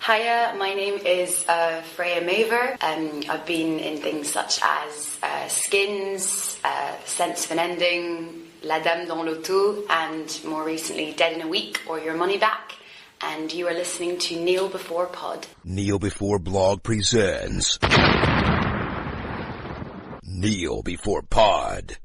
Hiya, my name is Freya Maver. I've been in things such as Skins, Sense of an Ending, La Dame dans l'Auto, and more recently Dead in a Week or Your Money Back. And you are listening to Kneel Before Pod. Kneel Before Blog presents Kneel Before Pod.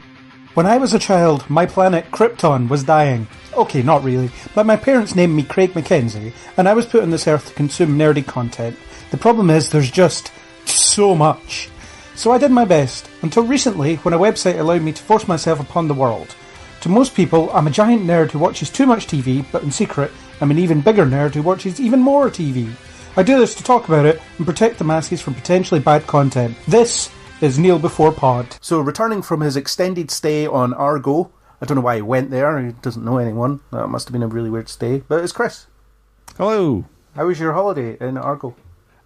When I was a child, my planet Krypton was dying. Okay, not really, but my parents named me Craig Mackenzie, and I was put on this earth to consume nerdy content. The problem is, there's just so much. So I did my best, until recently, when a website allowed me to force myself upon the world. To most people, I'm a giant nerd who watches too much TV, but in secret, I'm an even bigger nerd who watches even more TV. I do this to talk about it and protect the masses from potentially bad content. This is Kneel Before Pod. So, returning from his extended stay on Argo, I don't know why he went there, he doesn't know anyone. That must have been a really weird stay. But it's Chris. Hello. How was your holiday in Argo?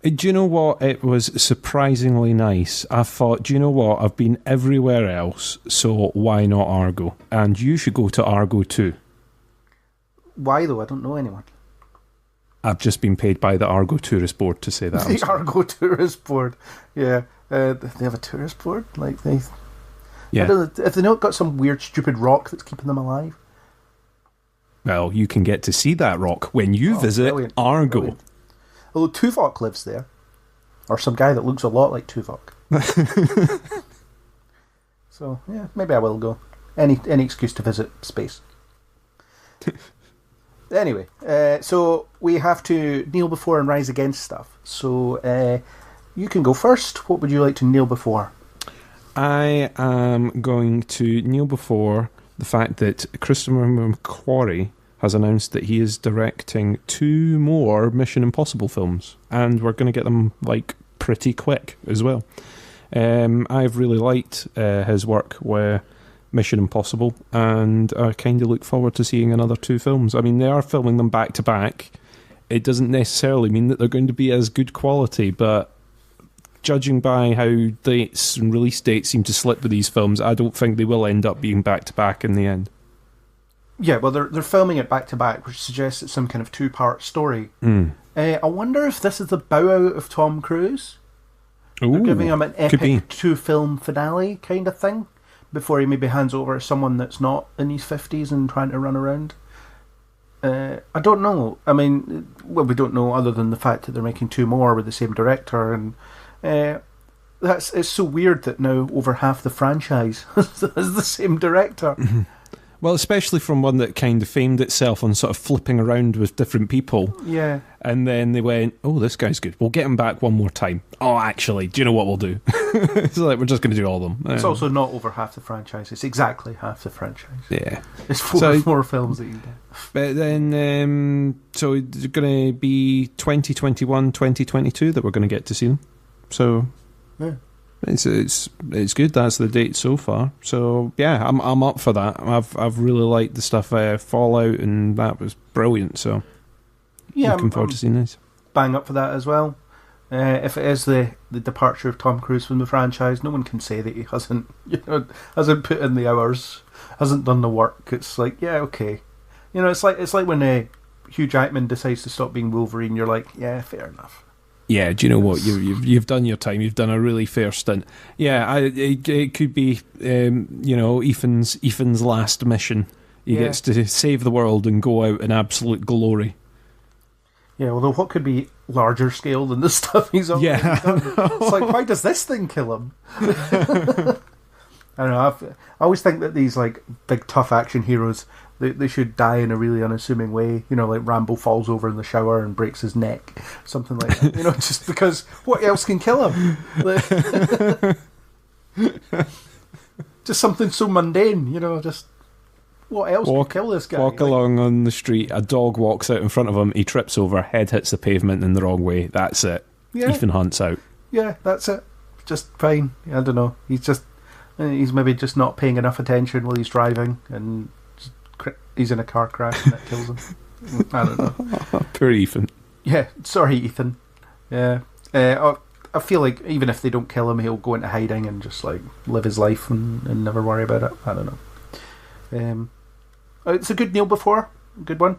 Do you know what? It was surprisingly nice. I thought, do you know what? I've been everywhere else, so why not Argo? And you should go to Argo too. Why though? I don't know anyone. I've just been paid by the Argo Tourist Board to say that. The Argo Tourist Board. Yeah. They have a tourist board? Like they... Yeah. I don't know, have they not got some weird stupid rock that's keeping them alive? Well, you can get to see that rock when you visit brilliant. Argo. Brilliant. Although Tuvok lives there. Or some guy that looks a lot like Tuvok. So, yeah, maybe I will go. Any excuse to visit space. Anyway, so we have to kneel before and rise against stuff. So, you can go first. What would you like to kneel before? I am going to kneel before the fact that Christopher McQuarrie has announced that he is directing 2 more Mission Impossible films, and we're going to get them like pretty quick as well. I've really liked his work with Mission Impossible, and I kind of look forward to seeing another 2 films. I mean, they are filming them back to back. It doesn't necessarily mean that they're going to be as good quality, but judging by how dates and release dates seem to slip with these films, I don't think they will end up being back-to-back in the end. Yeah, well, they're filming it back-to-back, which suggests it's some kind of 2-part story. I wonder if this is the bow out of Tom Cruise. Ooh, they're giving him an epic 2-film finale kind of thing, before he maybe hands over to someone that's not in his 50s and trying to run around. I don't know. I mean, well, we don't know other than the fact that they're making 2 more with the same director, and it's so weird that now over half the franchise is the same director. Mm-hmm. Well, especially from one that kind of famed itself on sort of flipping around with different people. Yeah. And then they went, oh, this guy's good. We'll get him back one more time. Oh, actually, do you know what we'll do? It's like, we're just going to do all of them. It's also not over half the franchise. It's exactly half the franchise. Yeah. It's 4 films that you get. But then, so it's going to be 2021, 2022 that we're going to get to see them. So, yeah. It's good. That's the date so far. So yeah, I'm up for that. I've really liked the stuff Fallout, and that was brilliant. So yeah, looking forward to seeing this. Bang up for that as well. If it is the departure of Tom Cruise from the franchise, no one can say that he hasn't put in the hours, hasn't done the work. It's like, yeah, okay, it's like when Hugh Jackman decides to stop being Wolverine. You're like, yeah, fair enough. Yeah, do you know what? You've done your time. You've done a really fair stint. Yeah, it could be Ethan's last mission. He gets to save the world and go out in absolute glory. Yeah, although what could be larger scale than the stuff he's already done? It's like, why does this thing kill him? I don't know. I always think that these like big tough action heroes, they should die in a really unassuming way. Like Rambo falls over in the shower and breaks his neck, something like that. Just because what else can kill him? Just something so mundane. Just what else can kill this guy? Walk along on the street, a dog walks out in front of him, he trips over, head hits the pavement in the wrong way. That's it. Yeah. Ethan Hunt's out. Yeah, that's it. Just fine. I don't know. He's maybe just not paying enough attention while he's driving, and he's in a car crash and that kills him. I don't know. Poor Ethan. Yeah, sorry, Ethan. Yeah, I feel like even if they don't kill him, he'll go into hiding and just like live his life and never worry about it. I don't know. It's a good kneel before. Good one.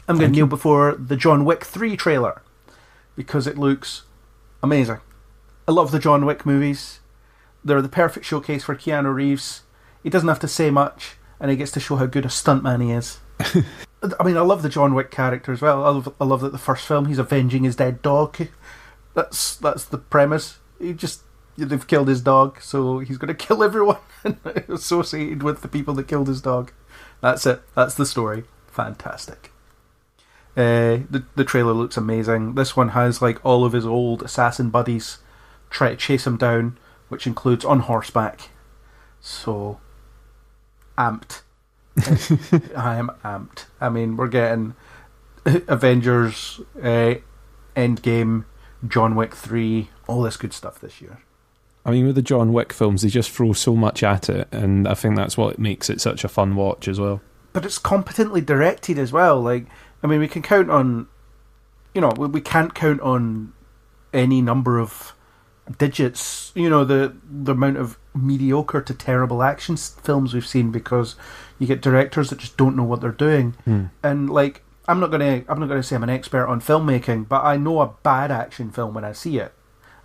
I'm going to kneel before the John Wick 3 trailer. because it looks amazing. I love the John Wick movies. They're the perfect showcase for Keanu Reeves. He doesn't have to say much, and he gets to show how good a stuntman he is. I mean, I love the John Wick character as well. I love that the first film he's avenging his dead dog. That's the premise. They've killed his dog, so he's going to kill everyone associated with the people that killed his dog. That's it. That's the story. Fantastic. The trailer looks amazing. This one has like all of his old assassin buddies try to chase him down, which includes on horseback. So, amped. I am amped. I mean, we're getting Avengers, Endgame, John Wick 3, all this good stuff this year. I mean, with the John Wick films, they just throw so much at it, and I think that's what makes it such a fun watch as well. But it's competently directed as well. Like, I mean, we can count on, we can't count on any number of digits, the amount of mediocre to terrible action films we've seen, because you get directors that just don't know what they're doing. And like, I'm not gonna say I'm an expert on filmmaking, but I know a bad action film when I see it.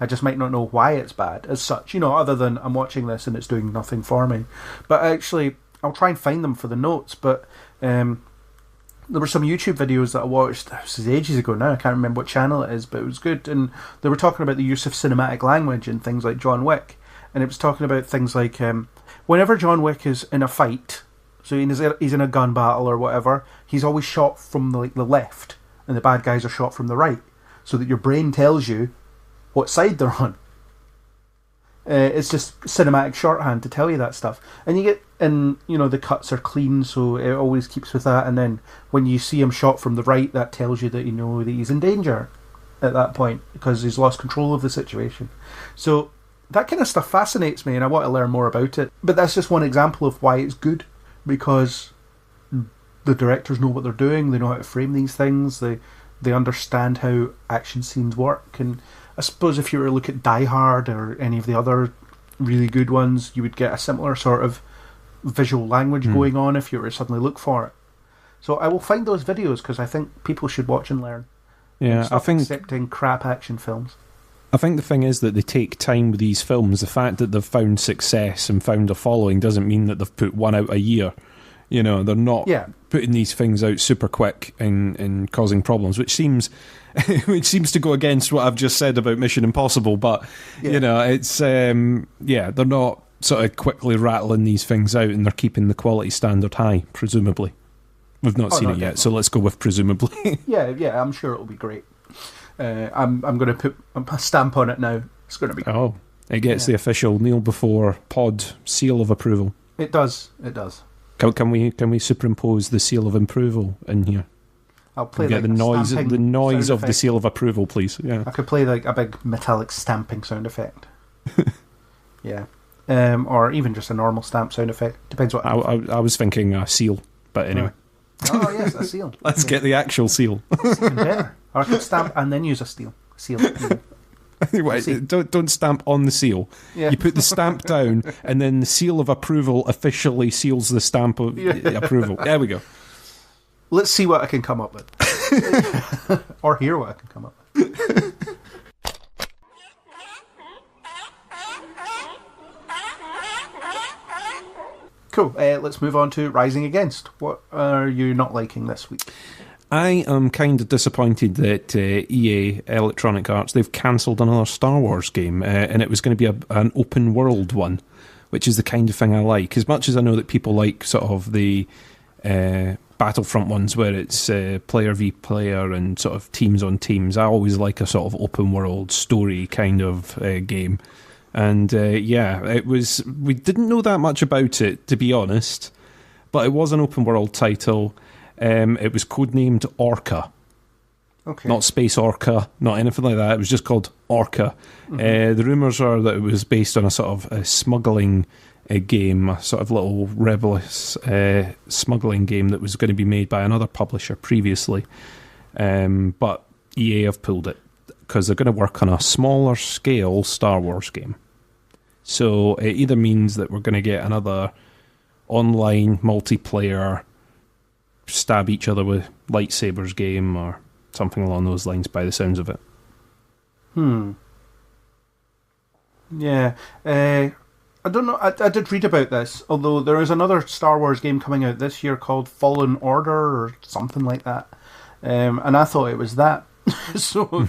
I just might not know why it's bad as such, other than I'm watching this and it's doing nothing for me. But actually, I'll try and find them for the notes. But there were some YouTube videos that I watched, this is ages ago now, I can't remember what channel it is, but it was good. And they were talking about the use of cinematic language in things like John Wick. And it was talking about things like, whenever John Wick is in a fight, so he's in a gun battle or whatever, he's always shot from the left, and the bad guys are shot from the right, so that your brain tells you what side they're on. It's just cinematic shorthand to tell you that stuff. And the cuts are clean, so it always keeps with that. And then when you see him shot from the right, that tells you that that he's in danger at that point, because he's lost control of the situation. So that kind of stuff fascinates me, and I want to learn more about it. But that's just one example of why it's good, because the directors know what they're doing, they know how to frame these things, they understand how action scenes work. And I suppose if you were to look at Die Hard or any of the other really good ones, you would get a similar sort of visual language going on if you were to suddenly look for it. So I will find those videos, because I think people should watch and learn. Yeah, I think accepting crap action films. I think the thing is that they take time with these films. The fact that they've found success and found a following doesn't mean that they've put one out a year. They're not putting these things out super quick and causing problems, which seems to go against what I've just said about Mission Impossible. But it's they're not sort of quickly rattling these things out, and they're keeping the quality standard high, presumably. We've not seen it yet, so let's go with presumably. yeah, I'm sure it'll be great. I'm going to put a stamp on it now. It's going to be. Oh, it gets the official Kneel Before Pod seal of approval. It does. Can we superimpose the seal of approval in here? I'll play get the noise of the seal of approval, please. Yeah, I could play like a big metallic stamping sound effect. Yeah, or even just a normal stamp sound effect. Depends what. I was thinking a seal, but anyway. Oh yes, a seal. Let's get the actual seal. That's even better. Or I could stamp and then use a seal. Anyway, don't stamp on the seal. Yeah. You put the stamp down, and then the seal of approval officially seals the stamp of approval. There we go. Let's see what I can come up with. Or hear what I can come up with. Cool. Let's move on to Rising Against. What are you not liking this week? I am kind of disappointed that EA, Electronic Arts, they've cancelled another Star Wars game, and it was going to be an open world one, which is the kind of thing I like. As much as I know that people like sort of the Battlefront ones where it's player v player and sort of teams on teams, I always like a sort of open world story kind of game. And it was. We didn't know that much about it, to be honest, but it was an open world title. It was codenamed Orca. Okay. Not Space Orca, not anything like that. It was just called Orca. Mm-hmm. The rumours are that it was based on a sort of a smuggling game, a sort of little rebellious smuggling game that was going to be made by another publisher previously. But EA have pulled it because they're going to work on a smaller scale Star Wars game. So it either means that we're going to get another online multiplayer stab each other with lightsabers game or something along those lines by the sounds of it. Yeah. I don't know. I did read about this, although there is another Star Wars game coming out this year called Fallen Order or something like that. And I thought it was that. So,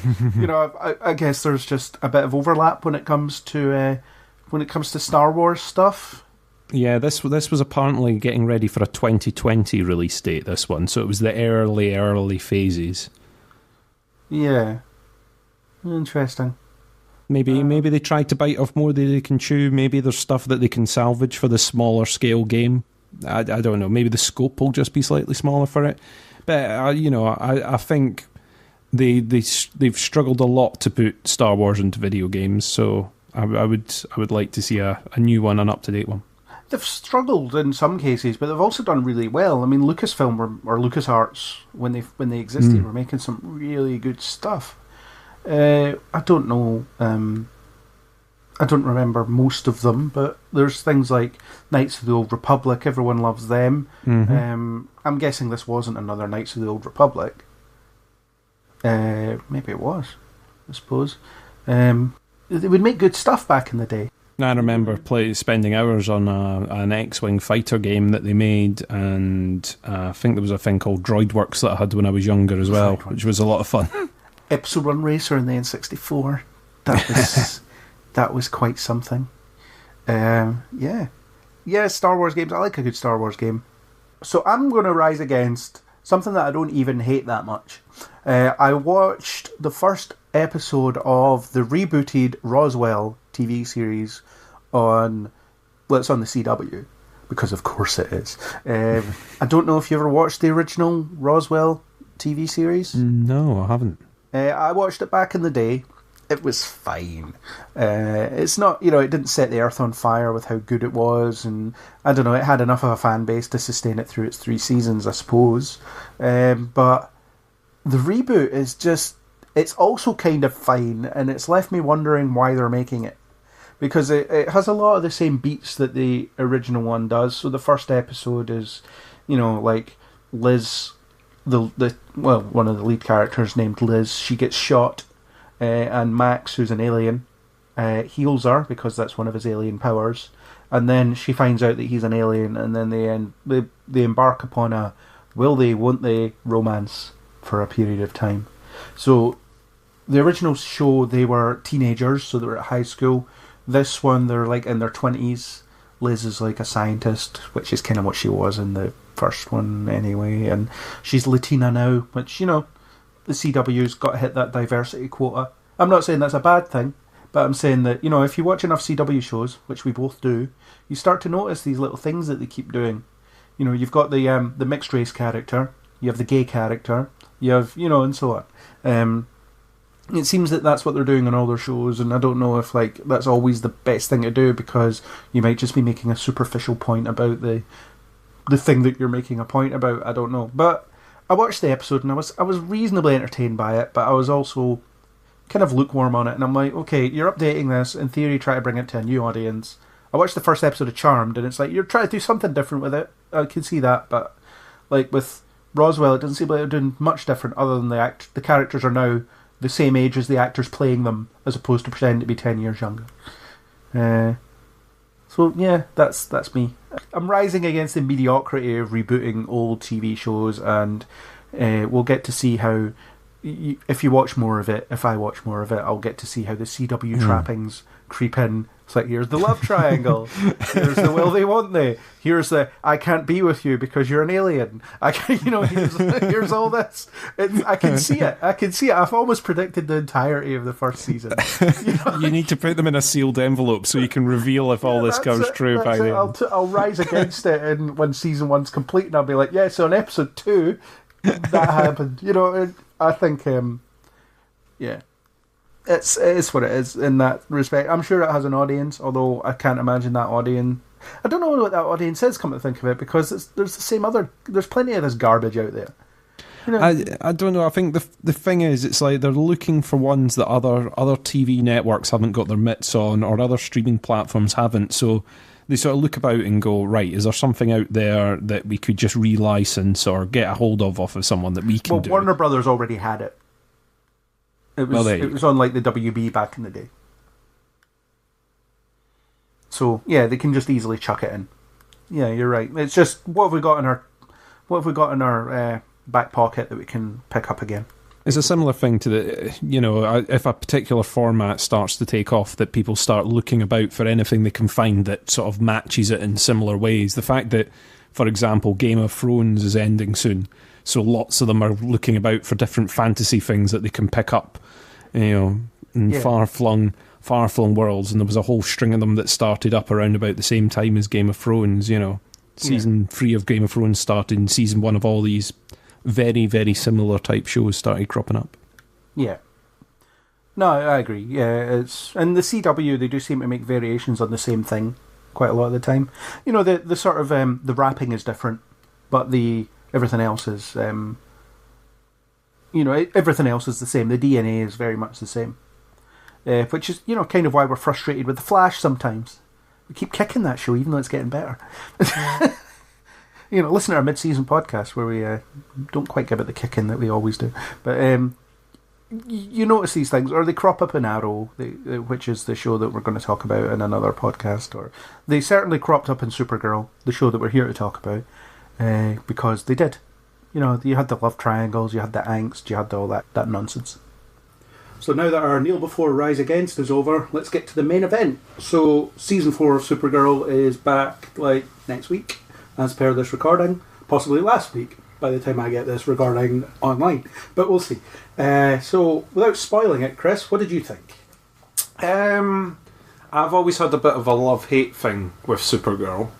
I guess there's just a bit of overlap when it comes to Star Wars stuff. Yeah, this was apparently getting ready for a 2020 release date, this one. So it was the early phases. Yeah. Interesting. Maybe they tried to bite off more than they can chew. Maybe there's stuff that they can salvage for the smaller scale game. I don't know. Maybe the scope will just be slightly smaller for it. But I think they've struggled a lot to put Star Wars into video games. So I would like to see a new one, an up to date one. They've struggled in some cases, but they've also done really well. I mean, Lucasfilm or LucasArts, when they existed, were making some really good stuff. I don't know. I don't remember most of them, but there's things like Knights of the Old Republic. Everyone loves them. Mm-hmm. I'm guessing this wasn't another Knights of the Old Republic. Maybe it was. I suppose they would make good stuff back in the day. I remember spending hours on an X-Wing fighter game that they made, and I think there was a thing called Droidworks that I had when I was younger as well, which was a lot of fun. Epsilon Run Racer in the N64. That was quite something. Yeah, Star Wars games. I like a good Star Wars game. So I'm going to rise against something that I don't even hate that much. I watched the first episode of the rebooted Roswell TV series it's on the CW, because of course it is. I don't know if you ever watched the original Roswell TV series. No, I haven't. I watched it back in the day. It was fine. It's not, it didn't set the earth on fire with how good it was, and I don't know, it had enough of a fan base to sustain it through its 3 seasons, I suppose. But the reboot is just, it's also kind of fine, and it's left me wondering why they're making it. Because it has a lot of the same beats that the original one does. So the first episode is, like Liz, one of the lead characters named Liz, she gets shot, and Max, who's an alien, heals her because that's one of his alien powers. And then she finds out that he's an alien, and then they embark upon a will they, won't they romance for a period of time. So the original show, they were teenagers, so they were at high school. This one, they're like in their 20s. Liz is like a scientist, which is kind of what she was in the first one anyway. And she's Latina now, which, the CW's got to hit that diversity quota. I'm not saying that's a bad thing, but I'm saying that, if you watch enough CW shows, which we both do, you start to notice these little things that they keep doing. You've got the mixed race character, you have the gay character, you have, and so on. It seems that that's what they're doing on all their shows, and I don't know if that's always the best thing to do, because you might just be making a superficial point about the thing that you're making a point about. I don't know, but I watched the episode and I was reasonably entertained by it, but I was also kind of lukewarm on it. And I'm like, okay, you're updating this, in theory, try to bring it to a new audience. I watched the first episode of Charmed, and it's like you're trying to do something different with it. I can see that, but like with Roswell, it doesn't seem like they're doing much different other than the characters are now the same age as the actors playing them, as opposed to pretending to be 10 years younger. So yeah, that's me. I'm rising against the mediocrity of rebooting old TV shows, and we'll get to see how, if you watch more of it, if I watch more of it, I'll get to see how the CW trappings creep in. It's like, here's the love triangle, here's the will they, won't they, here's the I can't be with you because you're an alien, here's all this. I can see it. I've almost predicted the entirety of the first season. You need to put them in a sealed envelope so you can reveal if all this comes true by the end. I'll rise against it, and when season 1's complete, and I'll be like, yeah, so in episode 2 that happened. I think yeah, it's what it is in that respect. I'm sure it has an audience, although I can't imagine that audience. I don't know what that audience is, come to think of it, because there's plenty of this garbage out there. I don't know. I think the thing is, it's like they're looking for ones that other TV networks haven't got their mitts on, or other streaming platforms haven't. So they sort of look about and go, right, is there something out there that we could just relicense or get a hold of off of someone that we can do? Warner Brothers already had it. It Well, was there you it was on like the WB back in the day. So yeah, they can just easily chuck it in. Yeah, you're right. It's just what have we got in our back pocket that we can pick up again. It's a similar thing to if a particular format starts to take off, that people start looking about for anything they can find that sort of matches it in similar ways. The fact that, for example, Game of Thrones is ending soon, so lots of them are looking about for different fantasy things that they can pick up, in far-flung worlds, and there was a whole string of them that started up around about the same time as Game of Thrones, Season 3 of Game of Thrones started, and Season 1 of all these very, very similar type shows started cropping up. Yeah. No, I agree. Yeah, and the CW, they do seem to make variations on the same thing quite a lot of the time. The sort of the wrapping is different, but everything else is everything else is the same. The DNA is very much the same, which is kind of why we're frustrated with the Flash sometimes. We keep kicking that show even though it's getting better. Listen to our mid-season podcast where we don't quite give it the kicking that we always do. But you notice these things, or they crop up in Arrow, which is the show that we're going to talk about in another podcast, or they certainly cropped up in Supergirl, the show that we're here to talk about, because they did. You had the love triangles, you had the angst, you had all that nonsense. So now that our Kneel Before Rise Against is over, let's get to the main event. So Season 4 of Supergirl is back next week, as per this recording, possibly last week by the time I get this recording online, but we'll see. So without spoiling it, Chris, what did you think? I've always had a bit of a love-hate thing with Supergirl,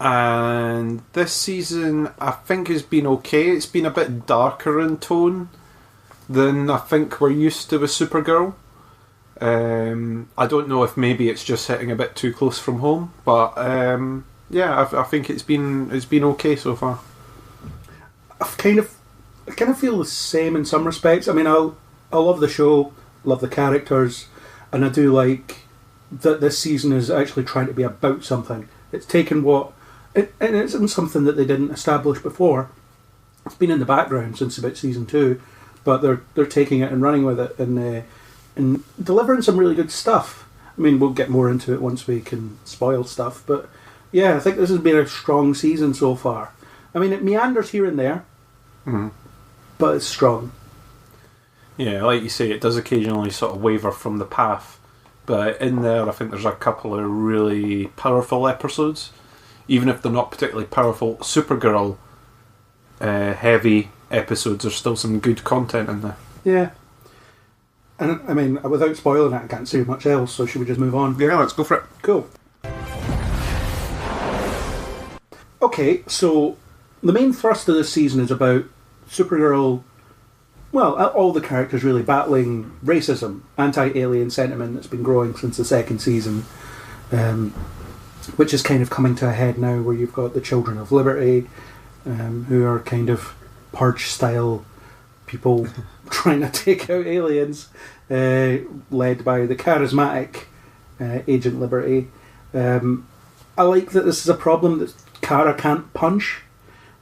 and this season I think has been okay. It's been a bit darker in tone than I think we're used to with Supergirl. I don't know if maybe it's just hitting a bit too close from home, but I think it's been okay so far. I kind of feel the same in some respects. I mean, I love the show, love the characters, and I do like that this season is actually trying to be about something. It's taken and it isn't something that they didn't establish before. It's been in the background since about season 2, but they're taking it and running with it and delivering some really good stuff. I mean, we'll get more into it once we can spoil stuff, but yeah, I think this has been a strong season so far. I mean, it meanders here and there, but it's strong. Yeah, like you say, it does occasionally sort of waver from the path, but in there I think there's a couple of really powerful episodes. Even if they're not particularly powerful Supergirl heavy episodes, there's still some good content in there. Yeah. And I mean, without spoiling it, I can't say much else, so should we just move on? Yeah, let's go for it. Cool. Okay, so the main thrust of this season is about Supergirl, well, all the characters really battling racism, anti-alien sentiment that's been growing since the second season, which is kind of coming to a head now, where you've got the Children of Liberty, who are kind of purge-style people trying to take out aliens, led by the charismatic Agent Liberty. I like that this is a problem that Kara can't punch.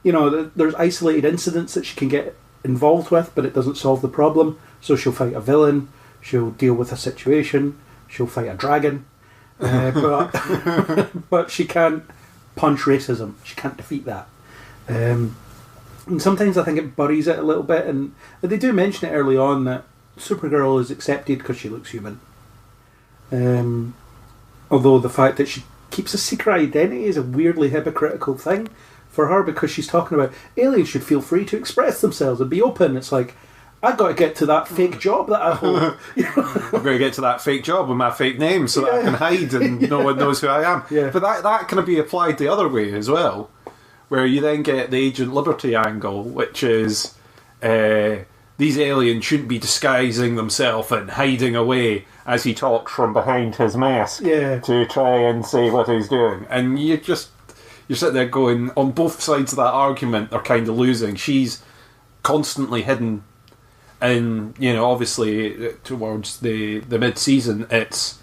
There's isolated incidents that she can get involved with, but it doesn't solve the problem. So she'll fight a villain, she'll deal with a situation, she'll fight a dragon, but she can't punch racism. She can't defeat that. And sometimes I think it buries it a little bit, and they do mention it early on that Supergirl is accepted because she looks human. Although the fact that she keeps a secret identity is a weirdly hypocritical thing for her, because she's talking about aliens should feel free to express themselves and be open. It's like, I've got to get to that fake job that I hold. I've got to get to that fake job with my fake name so that I can hide and no one knows who I am. Yeah. But that can be applied the other way as well, where you then get the Agent Liberty angle, which is these aliens shouldn't be disguising themselves and hiding away as he talks from behind his mask to try and say what he's doing. And you're sitting there going, on both sides of that argument, they're kind of losing. She's constantly hidden, and obviously towards the mid-season, it's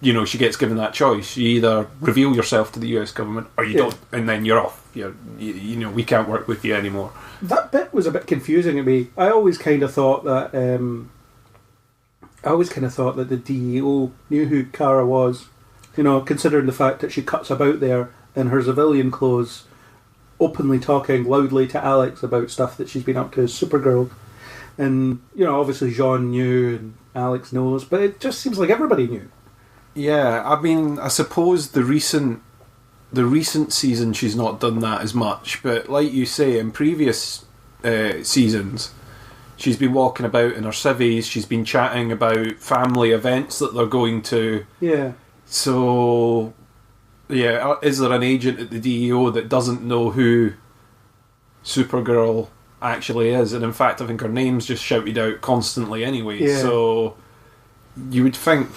she gets given that choice. You either reveal yourself to the US government or you don't, and then you're off. We can't work with you anymore. That bit was a bit confusing to me. I always kind of thought that I always kind of thought that the DEO knew who Kara was, you know, considering the fact that she cuts about there in her civilian clothes, openly talking loudly to Alex about stuff that she's been up to as Supergirl. And, you know, obviously Jean knew and Alex knows, but it just seems like everybody knew. Yeah, I mean, I suppose the recent season she's not done that as much, but like you say, in previous seasons, she's been walking about in her civvies, she's been chatting about family events that they're going to. Yeah. So, yeah, is there an agent at the DEO that doesn't know who Supergirl actually is? And in fact, I think her name's just shouted out constantly anyway. Yeah. So you would think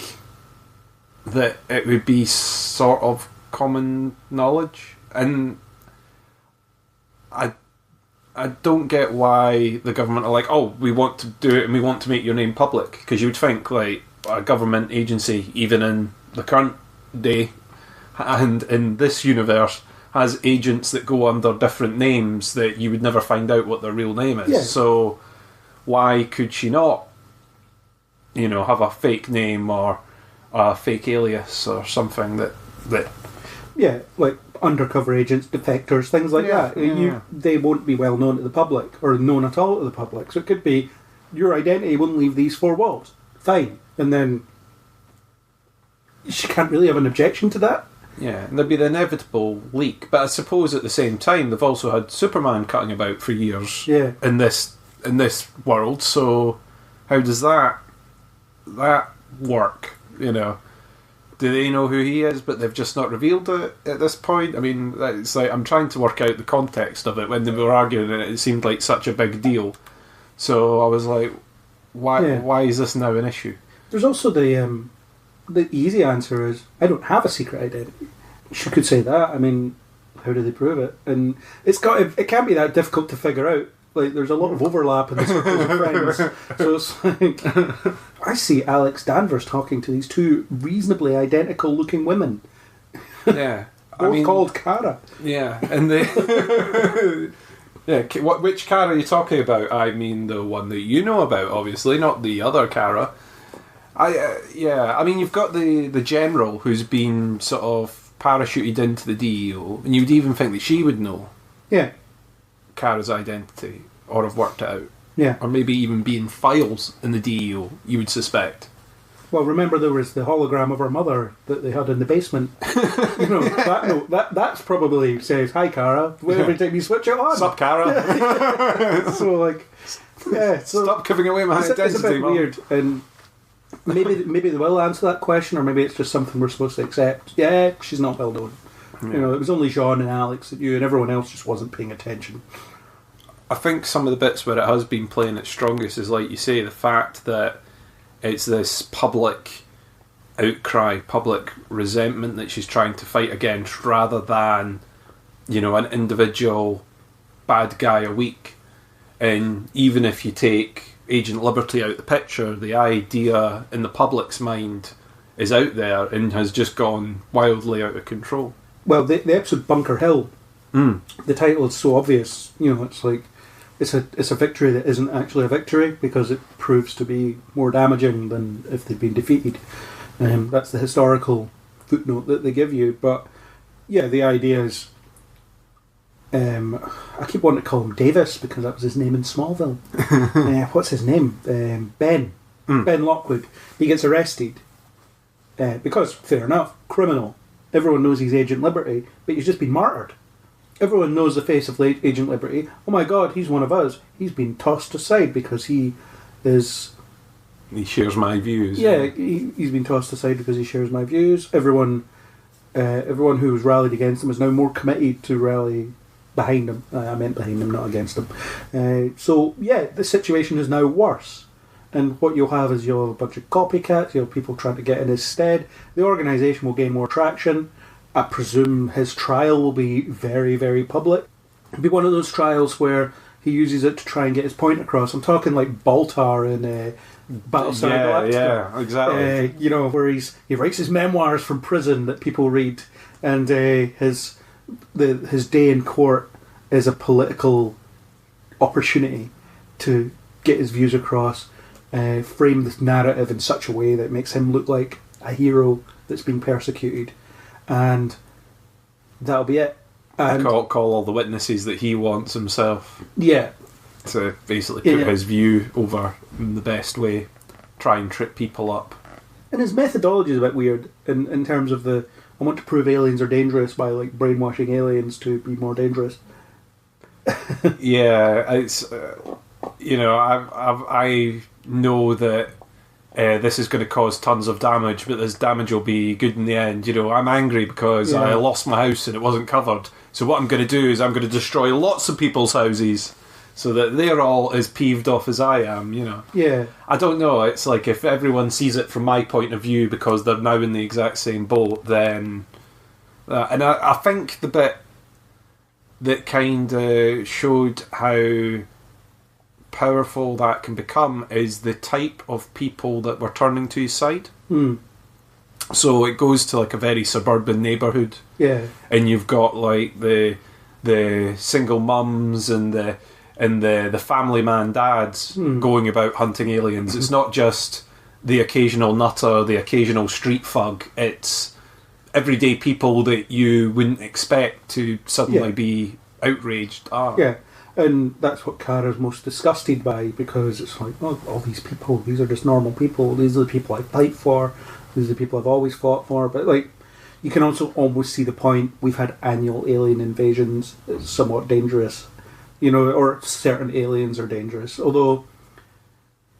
that it would be sort of common knowledge, and I don't get why the government are like, oh, we want to do it and we want to make your name public, because you would think like a government agency, even in the current day and in this universe, has agents that go under different names that you would never find out what their real name is. Yeah. So why could she not, you know, have a fake name or a fake alias or something that Yeah, like undercover agents, defectors, things like that. Yeah. They won't be well known to the public, or known at all to the public. So it could be, your identity won't leave these four walls. Fine. And then she can't really have an objection to that. Yeah, and there'd be the inevitable leak. But I suppose at the same time, they've also had Superman cutting about for years in this world. So how does that work? You know, do they know who he is, but they've just not revealed it at this point? I mean, it's like I'm trying to work out the context of it. When they were arguing it seemed like such a big deal. So I was like, why is this now an issue? There's also the easy answer is, I don't have a secret identity. She could say that. I mean, how do they prove it? And it can't be that difficult to figure out. Like, there's a lot of overlap in the circles of friends. So it's like, I see Alex Danvers talking to these two reasonably identical looking women. Yeah. Both called Kara. Yeah, and which Kara are you talking about? I mean, the one that you know about, obviously, not the other Kara. I mean, you've got the general who's been sort of parachuted into the DEO, and you'd even think that she would know Kara's identity, or have worked it out. Yeah. Or maybe even be in files in the DEO, you would suspect. Well, remember there was the hologram of her mother that they had in the basement. You know, that's probably says, "Hi, Kara," every time you switch it on. Sup, Kara? So, like, yeah. So stop giving away my identity, it's a bit Mum. weird, and maybe they will answer that question, or maybe it's just something we're supposed to accept. Yeah, she's not well known. Yeah. You know, it was only Jean and Alex that knew, and everyone else just wasn't paying attention. I think some of the bits where it has been playing its strongest is, like you say, the fact that it's this public outcry, public resentment that she's trying to fight against, rather than, you know, an individual bad guy a week. And even if you take Agent Liberty out the picture, the idea in the public's mind is out there and has just gone wildly out of control. Well, the episode Bunker Hill, the title is so obvious. You know, it's like it's a victory that isn't actually a victory, because it proves to be more damaging than if they'd been defeated. That's the historical footnote that they give you. But yeah, the idea is, I keep wanting to call him Davis because that was his name in Smallville. What's his name? Ben. Ben Lockwood. He gets arrested because, fair enough, criminal. Everyone knows he's Agent Liberty, but he's just been martyred. Everyone knows the face of Agent Liberty. Oh my God, he's one of us. He's been tossed aside because he is... He shares my views. Yeah, he's been tossed aside because he shares my views. Everyone who was rallied against him is now more committed to rally behind him. I meant behind him, not against him. So, yeah, the situation is now worse. And what you'll have is you'll have a bunch of copycats, you'll have people trying to get in his stead. The organisation will gain more traction. I presume his trial will be very, very public. It'll be one of those trials where he uses it to try and get his point across. I'm talking like Baltar in Battlestar Galactica. Yeah, exactly. You know, where he writes his memoirs from prison that people read, and his day in court is a political opportunity to get his views across. frame this narrative in such a way that makes him look like a hero that's being persecuted, and that'll be it. And Call all the witnesses that he wants himself. Yeah. To basically put his view over in the best way, try and trip people up. And his methodology is a bit weird in terms of I want to prove aliens are dangerous by like brainwashing aliens to be more dangerous. Yeah, it's I know that this is going to cause tons of damage, but this damage will be good in the end. I'm angry because I lost my house and it wasn't covered. So what I'm going to do is I'm going to destroy lots of people's houses so that they're all as peeved off as I am, Yeah. I don't know, it's like if everyone sees it from my point of view because they're now in the exact same boat, then... and I think the bit that kind of showed how powerful that can become is the type of people that were turning to his side. So it goes to like a very suburban neighbourhood. Yeah. And you've got like the single mums and the family man dads going about hunting aliens. It's not just the occasional nutter, the occasional street thug. It's everyday people that you wouldn't expect to suddenly be outraged. Yeah, and that's what Kara's most disgusted by, because it's like, oh, all these people, these are just normal people. These are the people I fight for. These are the people I've always fought for. But like, you can also almost see the point. We've had annual alien invasions. It's somewhat dangerous. Or certain aliens are dangerous. Although,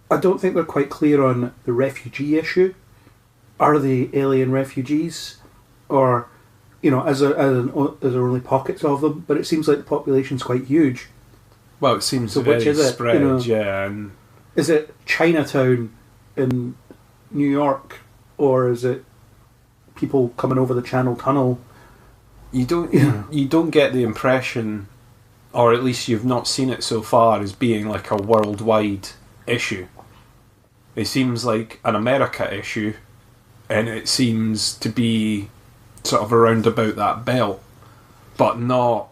I don't think they're quite clear on the refugee issue. Are they alien refugees? Or, is there only pockets of them? But it seems like the population's quite huge. Well, it seems so very which is spread, it? And... Is it Chinatown in New York? Or is it people coming over the Channel Tunnel? You don't get the impression... or at least you've not seen it so far as being like a worldwide issue. It seems like an America issue, and it seems to be sort of around about that belt, but not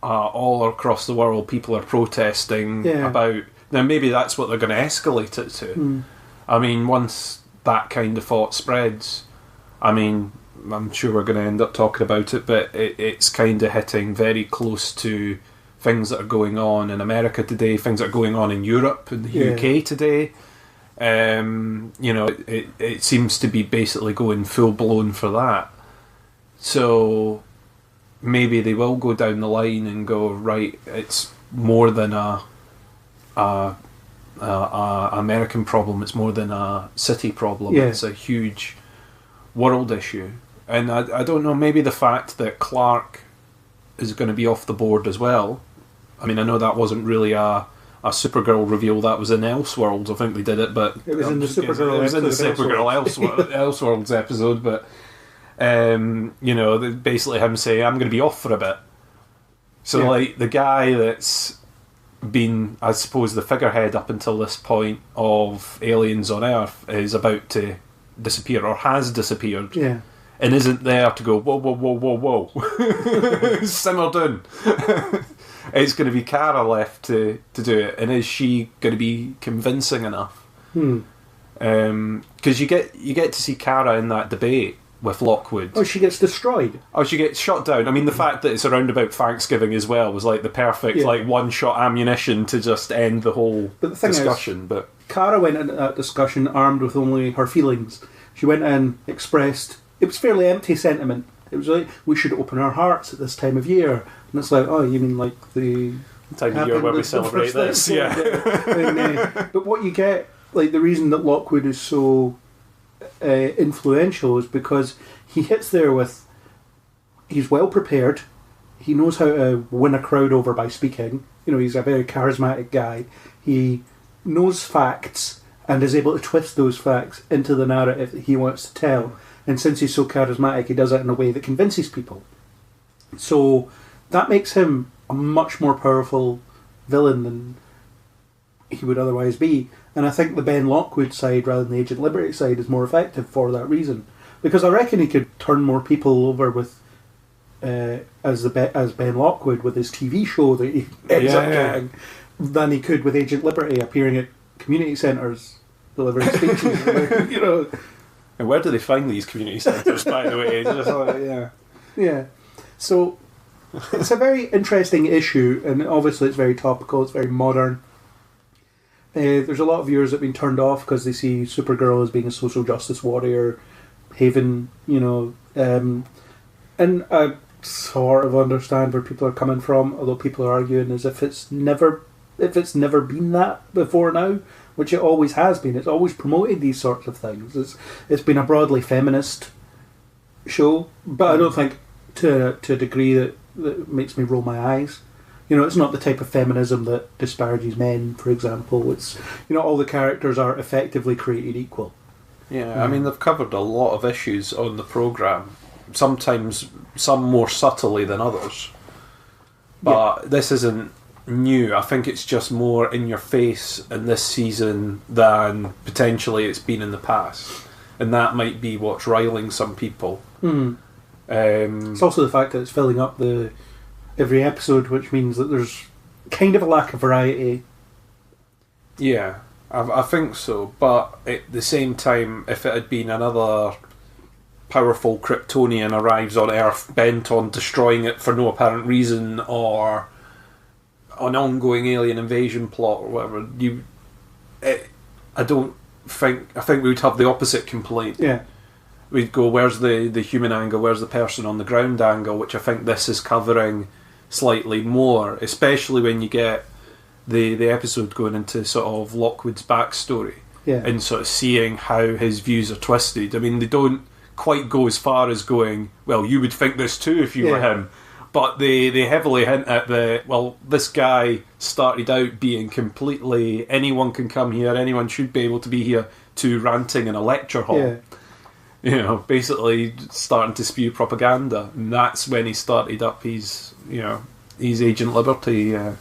all across the world people are protesting about... Now maybe that's what they're going to escalate it to. I mean, once that kind of thought spreads, I'm sure we're going to end up talking about it, but it's kind of hitting very close to things that are going on in America today, things that are going on in Europe and the UK today. It seems to be basically going full blown for that. So maybe they will go down the line and go, right, it's more than a American problem, it's more than a city problem, it's a huge world issue. And I don't know, maybe the fact that Clark is going to be off the board as well. I mean, I know that wasn't really a Supergirl reveal, that was in Elseworlds. I think they did it, but... It was in the Supergirl Elseworlds episode, but... basically him saying, I'm going to be off for a bit. So, like, the guy that's been, I suppose, the figurehead up until this point of aliens on Earth is about to disappear, or has disappeared. Yeah. And isn't there to go, whoa, whoa, whoa, whoa, whoa. Simmer down. It's going to be Kara left to do it. And is she going to be convincing enough? Because you get to see Kara in that debate with Lockwood. Oh, she gets destroyed. Oh, she gets shot down. I mean, the fact that it's around about Thanksgiving as well was like the perfect one-shot ammunition to just end the whole discussion. But Kara went into that discussion armed with only her feelings. She went in, expressed... It was fairly empty sentiment. It was like, we should open our hearts at this time of year. And it's like, oh, you mean like the... time of year where we celebrate this, But what you get, like the reason that Lockwood is so influential is because he hits there with... He's well prepared. He knows how to win a crowd over by speaking. He's a very charismatic guy. He knows facts and is able to twist those facts into the narrative that he wants to tell. And since he's so charismatic, he does it in a way that convinces people. So that makes him a much more powerful villain than he would otherwise be. And I think the Ben Lockwood side, rather than the Agent Liberty side, is more effective for that reason. Because I reckon he could turn more people over with as Ben Lockwood with his TV show that he ends up getting than he could with Agent Liberty appearing at community centres delivering speeches. You know. And where do they find these community centres, by the way? Just like, yeah. Yeah. So it's a very interesting issue, and obviously it's very topical, it's very modern. There's a lot of viewers that have been turned off because they see Supergirl as being a social justice warrior, haven, you know. And I sort of understand where people are coming from, although people are arguing as if it's never been that before now, which it always has been. It's always promoted these sorts of things. It's been a broadly feminist show, but I don't think to a degree that makes me roll my eyes. You know, it's not the type of feminism that disparages men, for example. It's, you know, all the characters are effectively created equal. Yeah, I mean, they've covered a lot of issues on the programme. Sometimes some more subtly than others. But this isn't new. I think it's just more in your face in this season than potentially it's been in the past. And that might be what's riling some people. It's also the fact that it's filling up every episode, which means that there's kind of a lack of variety. Yeah, I think so. But at the same time, if it had been another powerful Kryptonian arrives on Earth bent on destroying it for no apparent reason, or an ongoing alien invasion plot or whatever, I think we would have the opposite complaint. Yeah. We'd go, where's the human angle, where's the person on the ground angle, which I think this is covering slightly more, especially when you get the episode going into sort of Lockwood's backstory, and sort of seeing how his views are twisted. I mean, they don't quite go as far as going, well, you would think this too if you were him, but they heavily hint at this guy started out being completely, anyone can come here, anyone should be able to be here, to ranting in a lecture hall. Yeah. You know, basically starting to spew propaganda. And that's when he started up his Agent Liberty. And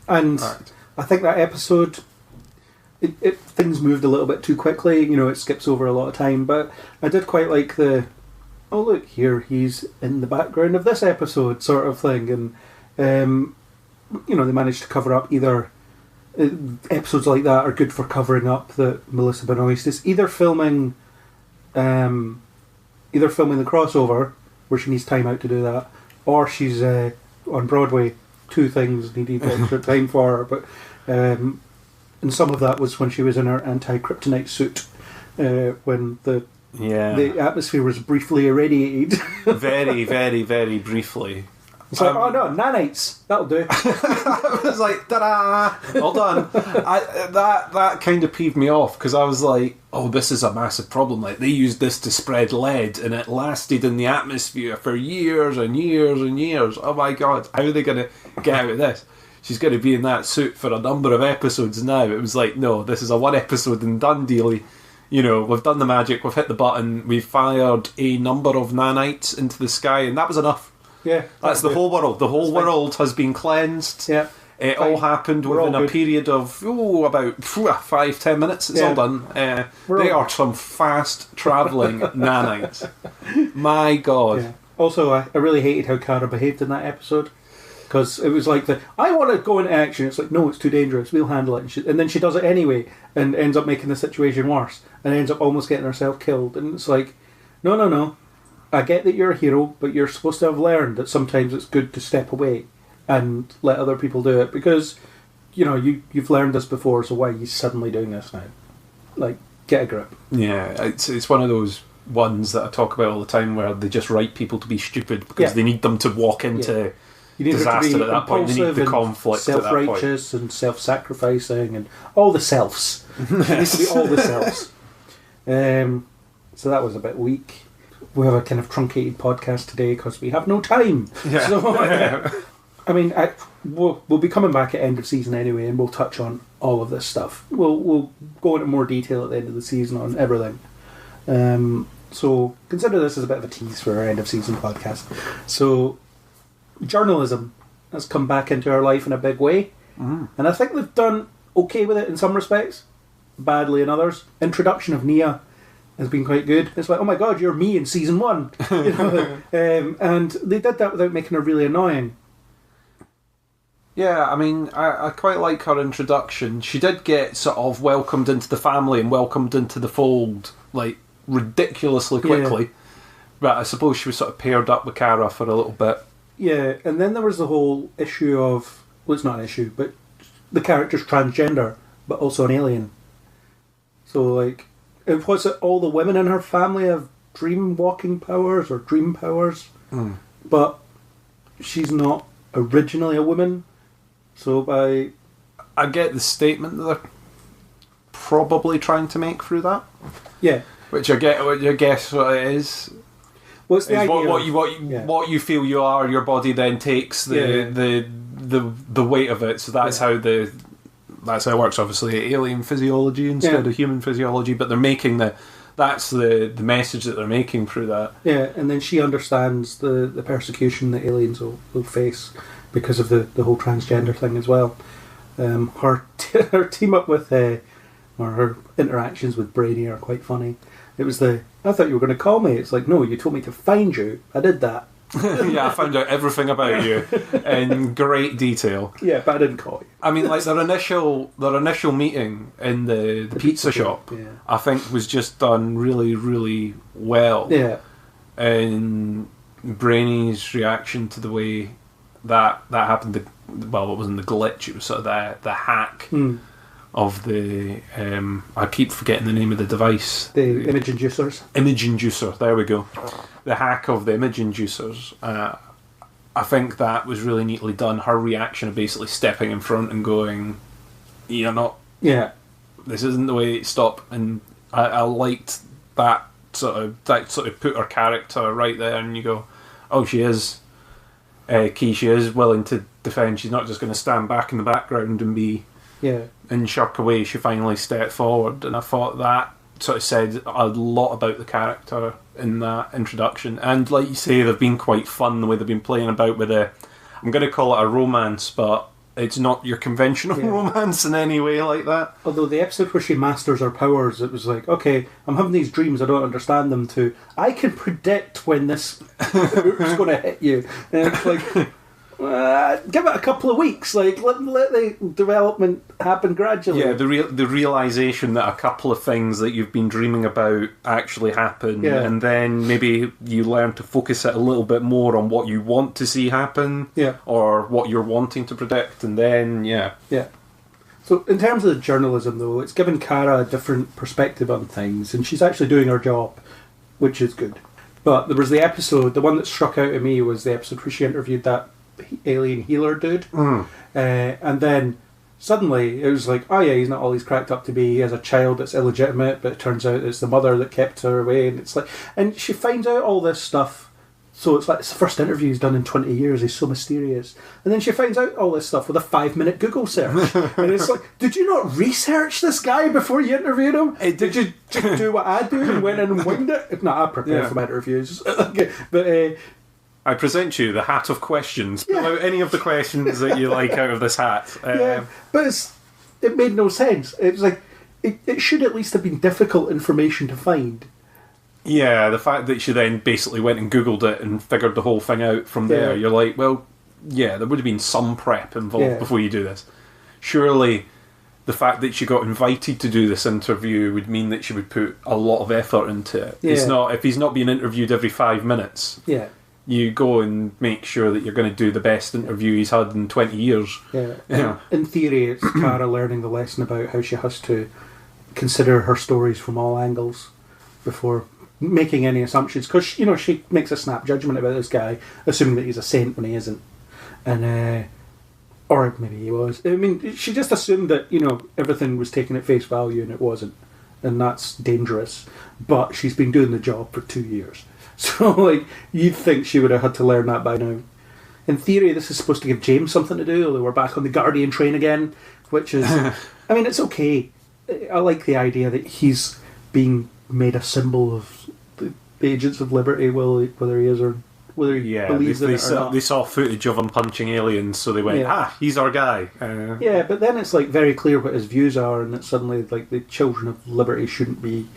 I think that episode, things moved a little bit too quickly. You know, it skips over a lot of time. But I did quite like oh look, here he's in the background of this episode sort of thing. And, you know, they managed to cover up either... episodes like that are good for covering up that Melissa Benoist is either filming the crossover, where she needs time out to do that, or she's on Broadway. Two things needed extra time for her, but and some of that was when she was in her anti-kryptonite suit, when the atmosphere was briefly irradiated. Very, very, very briefly. It's like, oh no, nanites, that'll do. I was like, ta-da, all done. That kind of peeved me off, because I was like, oh, this is a massive problem. Like, they used this to spread lead, and it lasted in the atmosphere for years and years and years. Oh my god, how are they going to get out of this? She's going to be in that suit for a number of episodes now. It was like, no, this is a one episode and done deal. You know, we've done the magic, we've hit the button, we've fired a number of nanites into the sky, and that was enough. Yeah, that's the whole world. The whole world has been cleansed. Yeah, it all happened within a period of about 5-10 minutes. It's all done. They are some fast travelling nanites. My God. Yeah. Also, I really hated how Kara behaved in that episode, because it was like I want to go into action. It's like, no, it's too dangerous. We'll handle it. And then she does it anyway, and ends up making the situation worse, and ends up almost getting herself killed. And it's like, no. I get that you're a hero, but you're supposed to have learned that sometimes it's good to step away and let other people do it, because, you know, you've learned this before, so why are you suddenly doing this now? Like, get a grip. Yeah, it's one of those ones that I talk about all the time where they just write people to be stupid because they need them to walk into disaster at that point. They need the conflict at that point. Self-righteous and self-sacrificing and all the selves. It needs to be all the selves. So that was a bit weak. We have a kind of truncated podcast today because we have no time. Yeah. So, I mean, we'll be coming back at end of season anyway, and we'll touch on all of this stuff. We'll go into more detail at the end of the season on everything. So consider this as a bit of a tease for our end of season podcast. So journalism has come back into our life in a big way, and I think they've done okay with it in some respects, badly in others. Introduction of Nia has been quite good. It's like, oh my god, you're me in season 1. You know? And they did that without making her really annoying. Yeah, I mean, I quite like her introduction. She did get sort of welcomed into the family and welcomed into the fold, like, ridiculously quickly. But I suppose she was sort of paired up with Kara for a little bit. Yeah, and then there was the whole issue of... Well, it's not an issue, but the character's transgender, but also an alien. So, like, was it all the women in her family have dream-walking powers or dream powers? But she's not originally a woman. So I get the statement that they're probably trying to make through that. Yeah. Which I guess what it is. What's the idea? What you feel you are, your body then takes the weight of it. So that's how it works. Obviously, alien physiology instead of human physiology, but they're making that's the message that they're making through that. Yeah, and then she understands the persecution that aliens will face because of the whole transgender thing as well. Her team up with or her interactions with Brainy are quite funny. It was I thought you were going to call me. It's like, no, you told me to find you. I did that. Yeah, I found out everything about you in great detail. Yeah, but I didn't call you. I mean, like their initial meeting in the pizza shop, I think was just done really, really well. Yeah. And Brainy's reaction to the way that happened, it wasn't the glitch, it was sort of the hack of the... I keep forgetting the name of the device. The image inducers. Image inducer, there we go. The hack of the image inducers. I think that was really neatly done. Her reaction of basically stepping in front and going, "You're not... Yeah. This isn't the way to stop." And I liked that sort of put her character right there, and you go, oh, she is key. She is willing to defend. She's not just going to stand back in the background and be... Yeah. And shirk away. She finally stepped forward, and I thought that sort of said a lot about the character in that introduction. And like you say, they've been quite fun the way they've been playing about with I'm going to call it a romance, but it's not your conventional romance in any way like that. Although the episode where she masters her powers, it was like, okay, I'm having these dreams, I don't understand them, to I can predict when this is going to hit you. And it's like... give it a couple of weeks. Like let the development happen gradually. Yeah, the realization that a couple of things that you've been dreaming about actually happen, and then maybe you learn to focus it a little bit more on what you want to see happen, or what you're wanting to predict, and then So in terms of the journalism, though, it's given Kara a different perspective on things, and she's actually doing her job, which is good. But there was the one that struck out at me was the episode where she interviewed that alien healer dude, and then suddenly it was like, oh yeah, he's not all he's cracked up to be. He has a child that's illegitimate, but it turns out it's the mother that kept her away, and it's like, and she finds out all this stuff. So it's like it's the first interview he's done in 20 years. He's so mysterious, and then she finds out all this stuff with a 5-minute Google search, and it's like, did you not research this guy before you interviewed him? Did you do what I do and went in and winged it? No, I prepare for my interviews, but. I present you the hat of questions. Pull out any of the questions that you like out of this hat. But it made no sense. It was like it should at least have been difficult information to find. Yeah, the fact that she then basically went and Googled it and figured the whole thing out from there. You're like, well, yeah, there would have been some prep involved before you do this. Surely the fact that she got invited to do this interview would mean that she would put a lot of effort into it. It's not, if he's not being interviewed every 5 minutes... Yeah. You go and make sure that you're going to do the best interview he's had in 20 years. Yeah. In theory, it's Kara learning the lesson about how she has to consider her stories from all angles before making any assumptions. Because, she makes a snap judgment about this guy, assuming that he's a saint when he isn't. And, or maybe he was. I mean, she just assumed that, everything was taken at face value and it wasn't. And that's dangerous. But she's been doing the job for 2 years. So, like, you'd think she would have had to learn that by now. In theory, this is supposed to give James something to do, although we're back on the Guardian train again, which is... I mean, it's okay. I like the idea that he's being made a symbol of the Agents of Liberty, whether he is or whether he believes in it or not. They saw footage of him punching aliens, so they went, he's our guy. Yeah, but then it's, like, very clear what his views are, and it's suddenly, like, the Children of Liberty shouldn't be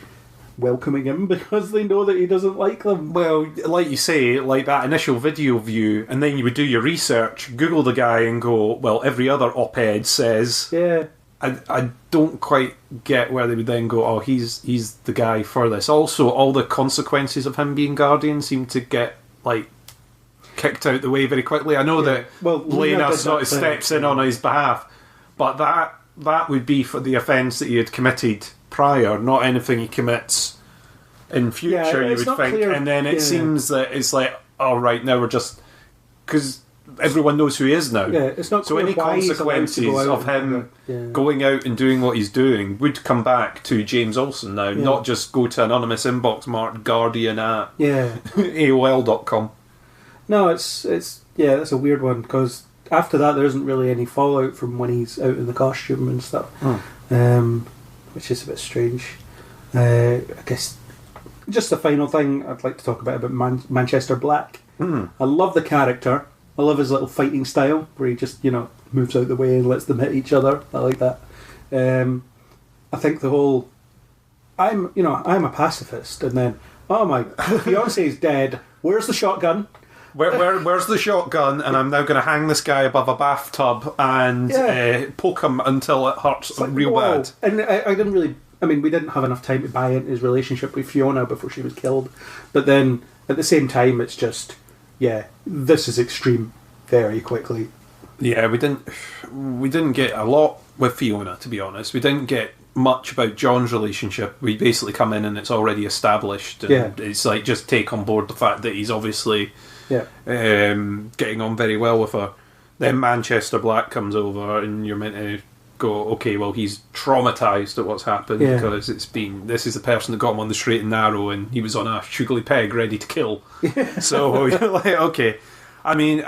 welcoming him because they know that he doesn't like them. Well, like you say, like that initial video view, and then you would do your research, Google the guy and go, well, every other op-ed says... Yeah. I don't quite get where they would then go, oh, he's the guy for this. Also, all the consequences of him being Guardian seem to get, like, kicked out the way very quickly. I know that Lena sort of steps in on his behalf, but that would be for the offence that he had committed prior, not anything he commits in future, you would think. Clear. And then it seems that it's like, oh, right, now we're just... Because everyone knows who he is now. Yeah, it's not so clear any consequences of him going out and doing what he's doing would come back to James Olsen now, not just go to anonymous inbox marked Guardian at AOL.com. No, it's that's a weird one, because after that there isn't really any fallout from when he's out in the costume and stuff, which is a bit strange. I guess just the final thing I'd like to talk about Manchester Black. I love the character. I love his little fighting style, where he just, moves out the way and lets them hit each other. I like that. I think the whole... I'm a pacifist, and then, oh my, fiance's dead. Where's the shotgun? Where's the shotgun? And I'm now going to hang this guy above a bathtub and poke him until it hurts real bad. And I didn't really... I mean, we didn't have enough time to buy into his relationship with Fiona before she was killed. But then, at the same time, it's just... Yeah, this is extreme very quickly. Yeah, we didn't get a lot with Fiona, to be honest. We didn't get much about John's relationship. We basically come in and it's already established. And it's like, just take on board the fact that he's obviously getting on very well with her. Then Manchester Black comes over and you're meant to go, okay, well, he's traumatised at what's happened because this is the person that got him on the straight and narrow and he was on a sugary peg ready to kill. So you're like, okay. I mean,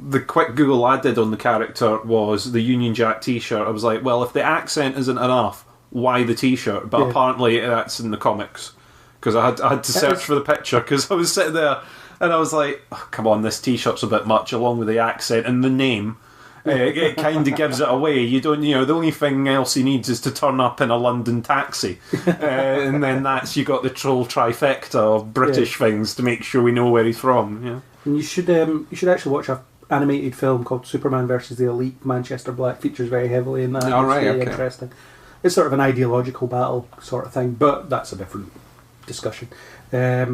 the quick Google I did on the character was the Union Jack t-shirt. I was like, well, if the accent isn't enough, why the t-shirt? But apparently that's in the comics, because I had to search for the picture, because I was sitting there and I was like, oh, come on, this t-shirt's a bit much, along with the accent and the name. It kind of gives it away. You don't, the only thing else he needs is to turn up in a London taxi, and then you got the troll trifecta of British things to make sure we know where he's from. Yeah, and you should actually watch an animated film called Superman versus the Elite. Manchester Black features very heavily in that. All right, it's really interesting. It's sort of an ideological battle sort of thing, but that's a different discussion. Yeah,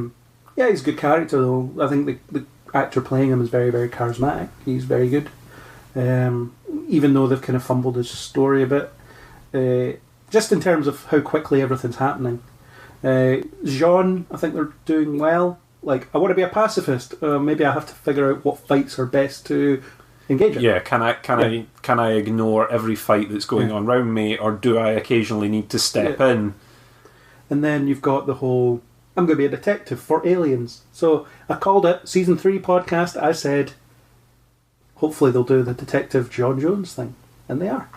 he's a good character though. I think the actor playing him is very, very charismatic. He's very good. Even though they've kind of fumbled his story a bit, just in terms of how quickly everything's happening. Jean, I think they're doing well. Like, I want to be a pacifist. Maybe I have to figure out what fights are best to engage in. Yeah, can I ignore every fight that's going on around me, or do I occasionally need to step in? And then you've got the whole, I'm going to be a detective for aliens. So I called it Season 3 podcast. I said, hopefully they'll do the Detective John Jones thing. And they are.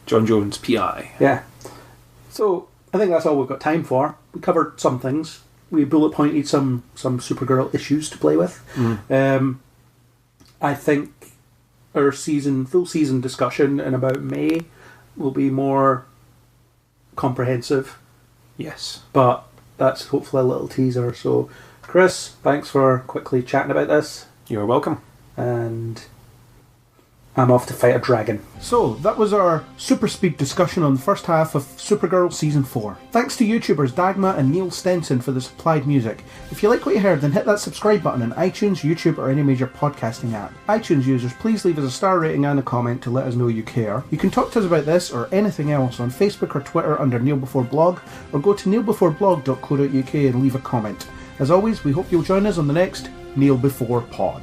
John Jones, P.I. Yeah. So, I think that's all we've got time for. We covered some things. We bullet pointed some Supergirl issues to play with. I think our full season discussion in about May will be more comprehensive. Yes. But that's hopefully a little teaser. So, Chris, thanks for quickly chatting about this. You're welcome. And I'm off to fight a dragon. So, that was our super speed discussion on the first half of Supergirl Season 4. Thanks to YouTubers Dagma and Neil Stenson for the supplied music. If you like what you heard, then hit that subscribe button on iTunes, YouTube or any major podcasting app. iTunes users, please leave us a star rating and a comment to let us know you care. You can talk to us about this or anything else on Facebook or Twitter under Neil Before Blog, or go to neilbeforeblog.co.uk and leave a comment. As always, we hope you'll join us on the next Neil Before Pod.